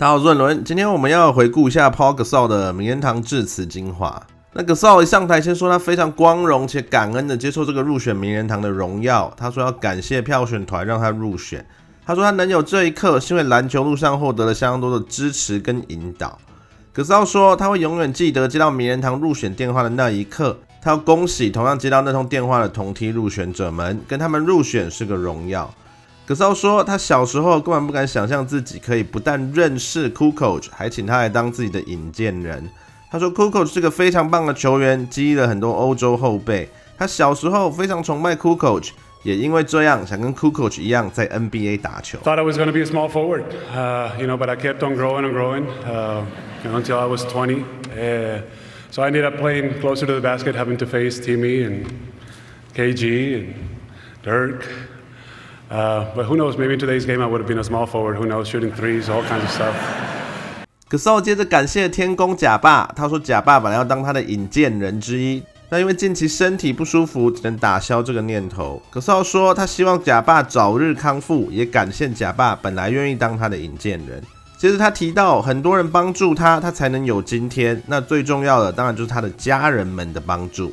大家好，我是润伦。今天我们要回顾一下 Pau Gasol 的名人堂致辞精华。那 Gasol 一上台先说他非常光荣且感恩的接受这个入选名人堂的荣耀。他说要感谢票选团让他入选。他说他能有这一刻是因为篮球路上获得了相当多的支持跟引导。Gasol 说他会永远记得接到名人堂入选电话的那一刻。他要恭喜同样接到那通电话的同梯入选者们，跟他们入选是个荣耀。Gasol 说，他小时候根本不敢想象自己可以不但认识 Kukoc， 还请他来当自己的引荐人。他说 Kukoc 是个非常棒的球员，激励了很多欧洲后辈。他小时候非常崇拜 Kukoc， 也因为这样想跟 Kukoc 一样在 NBA 打球。Thought I was going to be a small forward, but I kept on growing and growing until I was 20. So I ended up playing closer to the basket, having to face Timmy and KG and Dirk.But who knows? Maybe in today's game I would have been a small forward. Who knows? Shooting threes, all kinds of stuff. Gasol 接着感谢天公假爸，他说假爸本来要当他的引荐人之一，但因为近期身体不舒服，只能打消这个念头。Gasol 说他希望假爸早日康复，也感谢假爸本来愿意当他的引荐人。接着他提到很多人帮助他，他才能有今天。那最重要的当然就是他的家人们的帮助。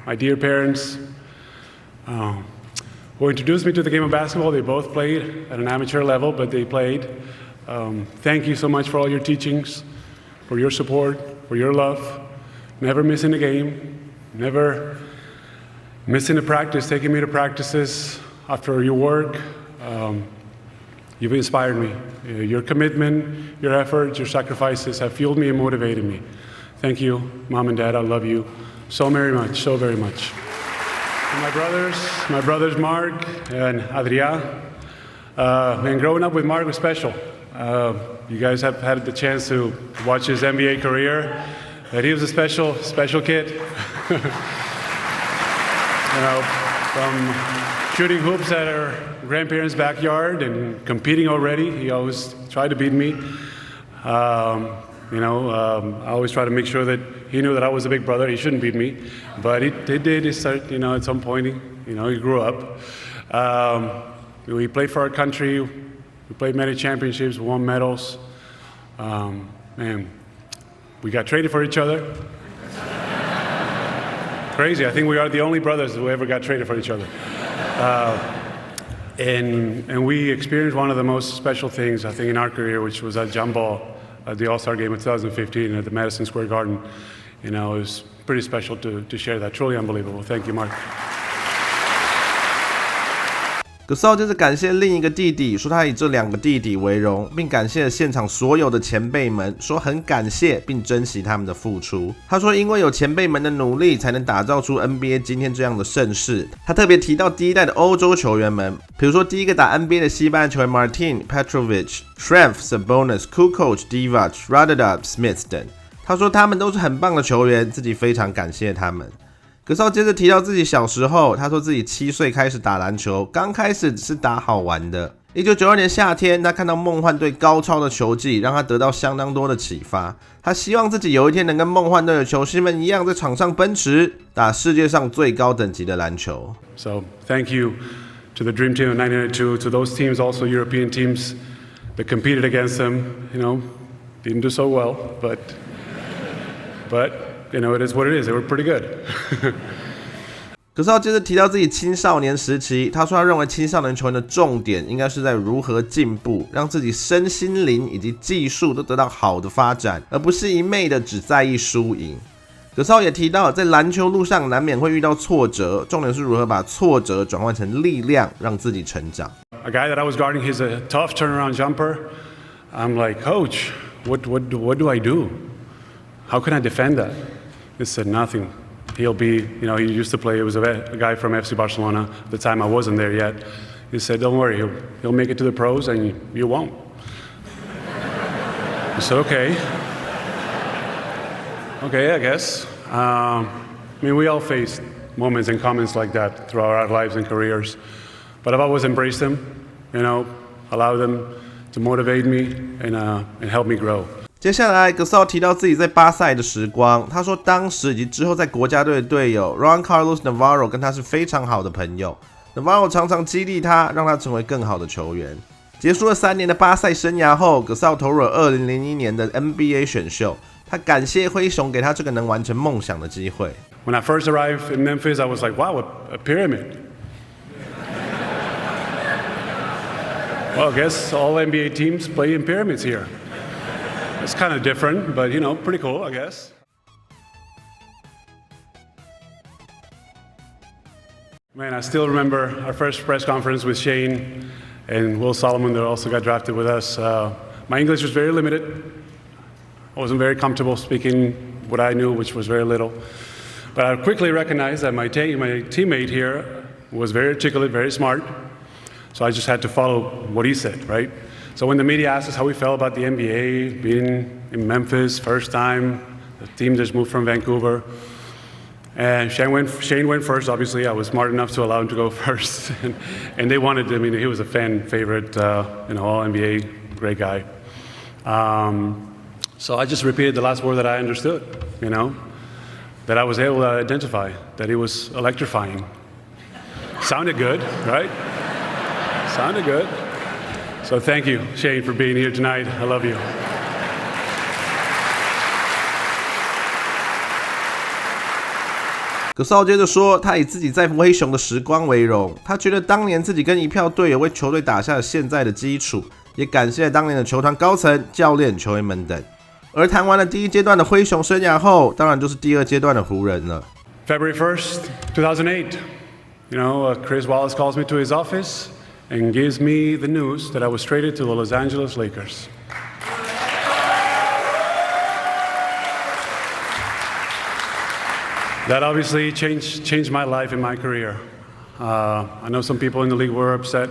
My dear parents.Who introduced me to the game of basketball. They both played at an amateur level, but they played. Thank you so much for all your teachings, for your support, for your love. Never missing a game, never missing a practice, taking me to practices after your work. You've inspired me. Your commitment, your efforts, your sacrifices have fueled me and motivated me. Thank you, Mom and Dad. I love you so very much, so very much.And my brothers Mark and Adrià. And growing up with Mark was special. You guys have had the chance to watch his NBA career. That he was a special kid. From shooting hoops at our grandparents' backyard and competing already, he always tried to beat me. I always try to make sure that he knew that I was a big brother. He shouldn't beat me, but he did. He started, at some point, he grew up. We played for our country. We played many championships, won medals. We got traded for each other. Crazy. I think we are the only brothers who ever got traded for each other. And we experienced one of the most special things, I think, in our career, which was that jump ball at the All-Star game of 2015 at the Madison Square Garden. It was pretty special to share that. Truly unbelievable. Thank you, Mark. Gasol 接着感谢另一个弟弟，说他以这两个弟弟为荣，并感谢现场所有的前辈们，说很感谢并珍惜他们的付出。他说因为有前辈们的努力，才能打造出 NBA 今天这样的盛世。他特别提到第一代的欧洲球员们，比如说第一个打 NBA 的西班牙球员 Martin Petrovic、Schrempf、Sabonis、Kukoc、Divac、Radadov、Smith 等。他说他们都是很棒的球员，自己非常感谢他们。Gasol 接着提到自己小时候，他说自己7岁开始打篮球，刚开始只是打好玩的。1992年夏天，他看到梦幻队高超的球技，让他得到相当多的启发。他希望自己有一天能跟梦幻队的球星们一样，在场上奔驰，打世界上最高等级的篮球。So thank you to the Dream Team of 1992, to those teams, also European teams that competed against them. Didn't do so well, but.It is what it is. They were pretty good. Gasol 接着提到自己青少年时期，他说他认为青少年球员的重点应该是在如何进步，让自己身心灵以及技术都得到好的发展，而不是一昧的只在意输赢。Gasol 也提到，在篮球路上难免会遇到挫折，重点是如何把挫折转换成力量，让自己成长。A guy that I was guarding, he's a tough turnaround jumper. I'm like, Coach, what do I do? How can I defend that?He said nothing. He'll be, he used to play. It was a guy from FC Barcelona. At the time, I wasn't there yet. He said, "Don't worry. He'll make it to the pros, and you won't." I said, "Okay, I guess." We all face moments and comments like that throughout our lives and careers, but I've always embraced them. Allow them to motivate me and help me grow.接下来 Gasol 提到自己在巴塞的时光，他说当时以及之后在国家队的队友 Juan Carlos Navarro 跟他是非常好的朋友， Navarro 常常激励他，让他成为更好的球员。结束了3年的巴塞生涯后，格绍投入了2001年的 NBA 选秀。他感谢灰熊给他这个能完成梦想的机会。When I first arrived in Memphis, I was like, wow, a pyramid. Well, I guess all NBA teams play in pyramids here. It's kind of different, but pretty cool, I guess. Man, I still remember our first press conference with Shane and Will Solomon that also got drafted with us. My English was very limited. I wasn't very comfortable speaking what I knew, which was very little. But I quickly recognized that my teammate here was very articulate, very smart. So I just had to follow what he said, right? So when the media asked us how we felt about the NBA, being in Memphis, first time, the team just moved from Vancouver. And Shane went first, obviously. I was smart enough to allow him to go first. And they wanted, he was a fan favorite, all NBA, great guy. So I just repeated the last word that I understood, that I was able to identify, that it was electrifying. Sounded good, right? Sounded good. So thank you, Shane, for being here tonight. I love you. 格绍接着说，他以自己在灰熊的时光为荣，他觉得当年自己跟一票队友为球队打下了现在的基础，也感谢当年的球团高层、教练、球员们等。而谈完了第一阶段的灰熊生涯后，当然就是第二阶段的湖人了。February 1st, 2008. Chris Wallace calls me to his office and gives me the news that I was traded to the Los Angeles Lakers. That obviously changed my life and my career. I know some people in the league were upset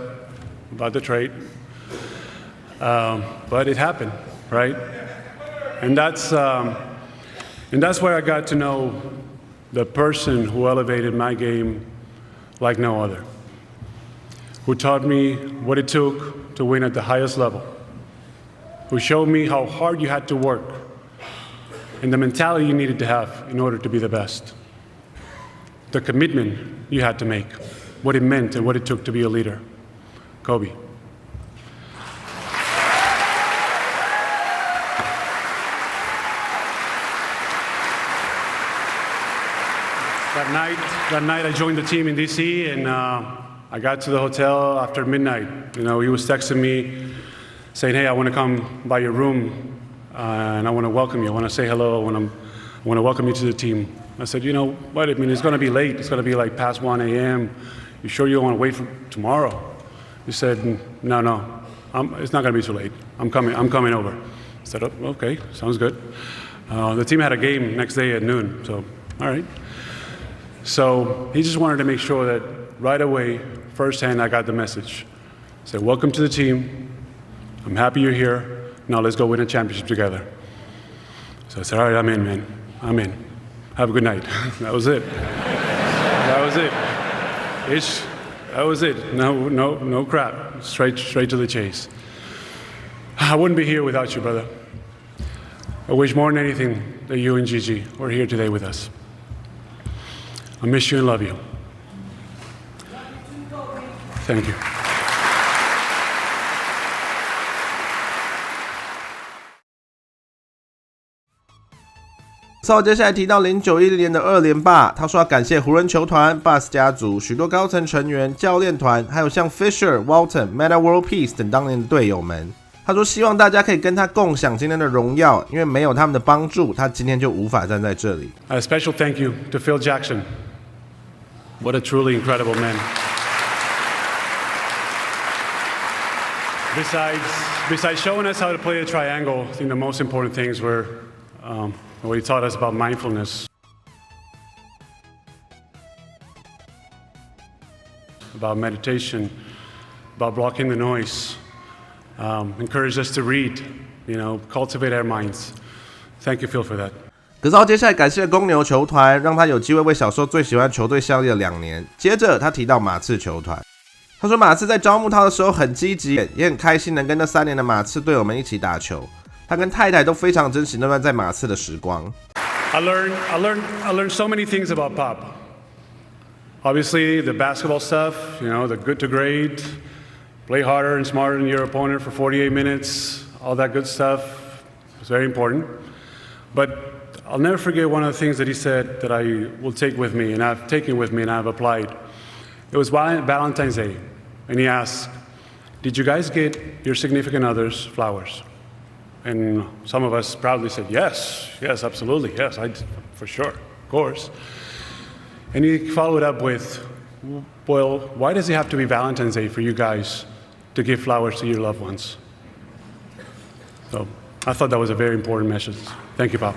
about the trade, but it happened, right? And that's where I got to know the person who elevated my game like no other, who taught me what it took to win at the highest level, who showed me how hard you had to work and the mentality you needed to have in order to be the best, the commitment you had to make, what it meant and what it took to be a leader. Kobe. That night I joined the team in DC, and I got to the hotel after midnight. He was texting me saying, hey, I want to come by your room, and I want to welcome you. I want to say hello. I want to welcome you to the team. I said, what? It's going to be late. It's going to be like past 1 a.m. You sure you don't want to wait for tomorrow? He said, no. It's not going to be too late. I'm coming over. I said, oh, okay, sounds good. The team had a game next day at noon, so all right. So he just wanted to make sure that right away, firsthand, I got the message. He said, welcome to the team. I'm happy you're here. Now let's go win a championship together. So I said, all right, I'm in, man. I'm in. Have a good night. That was it. That was it. That was it. No crap. Straight to the chase. I wouldn't be here without you, brother. I wish more than anything that you and Gigi were here today with us. I miss you and love you. Thank you. 接下来提到09-10年的2连霸，他说要感谢湖人球团、Bus 家族、许多高层成员、教练团，还有像 Fisher、Walton、Meta World Peace 等当年的队友们。他说希望大家可以跟他共享今天的荣耀，因为没有他们的帮助，他今天就无法站在这里。A special thank you to Phil Jackson. What a truly incredible man. Besides showing us how to play a triangle, I think the most important things were what he taught us about mindfulness, about meditation, about blocking the noise, encouraged us to read, cultivate our minds. Thank you, Phil, for that. 格绍接下来感谢公牛球团，让他有机会为小时候最喜欢球队效力了2年。接着他提到马刺球团，他说马刺在招募他的时候很积极，也很开心能跟那3年的马刺队友们一起打球。他跟太太都非常珍惜那段在马刺的时光。I learned so many things about Pop. Obviously, the basketball stuff, the good to great, play harder and smarter than your opponent for 48 minutes, all that good stuff. It's very important. But I'll never forget one of the things that he said that I will take with me, and I've taken with me and I've applied. It was Valentine's Day, and he asked, "Did you guys get your significant others flowers?" And some of us proudly said, yes, absolutely, yes, for sure, of course. And he followed up with, well, why does it have to be Valentine's Day for you guys to give flowers to your loved ones? So I thought that was a very important message. Thank you, Pau.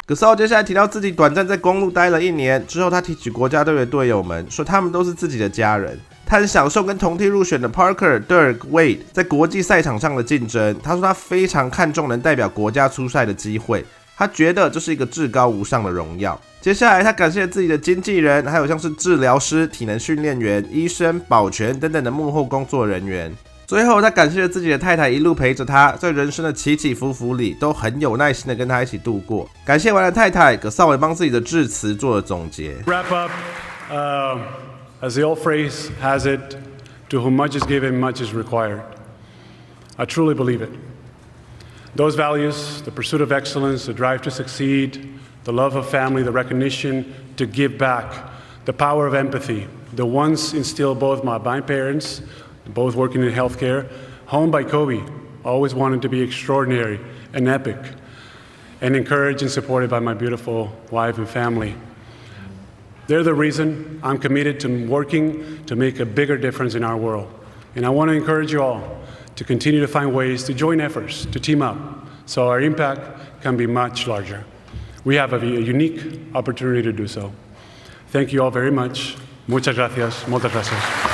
Gasol 接下来提到自己短暂在公路待了1年之后，他提起国家队的队友们，说他们都是自己的家人。他很享受跟同梯入选的 Parker、Dirk、Wade 在国际赛场上的竞争。他说他非常看重能代表国家出赛的机会，他觉得这是一个至高无上的荣耀。接下来他感谢自己的经纪人，还有像是治疗师、体能训练员、医生、保全等等的幕后工作人员。最后他感谢了自己的太太，一路陪着他，在人生的起起伏伏里都很有耐心的跟他一起度过。感谢完了太太，Gasol也帮自己的致辞做了总结。Wrap up, as the old phrase has it, to whom much is given, much is required. I truly believe it. Those values, the pursuit of excellence, the drive to succeed, the love of family, the recognition to give back, the power of empathy, the ones instilled both by my parents, both working in healthcare, honed by Kobe, always wanted to be extraordinary and epic, and encouraged and supported by my beautiful wife and family. They're the reason I'm committed to working to make a bigger difference in our world. And I want to encourage you all to continue to find ways to join efforts, to team up, so our impact can be much larger. We have a unique opportunity to do so. Thank you all very much. Muchas gracias. Muchas gracias.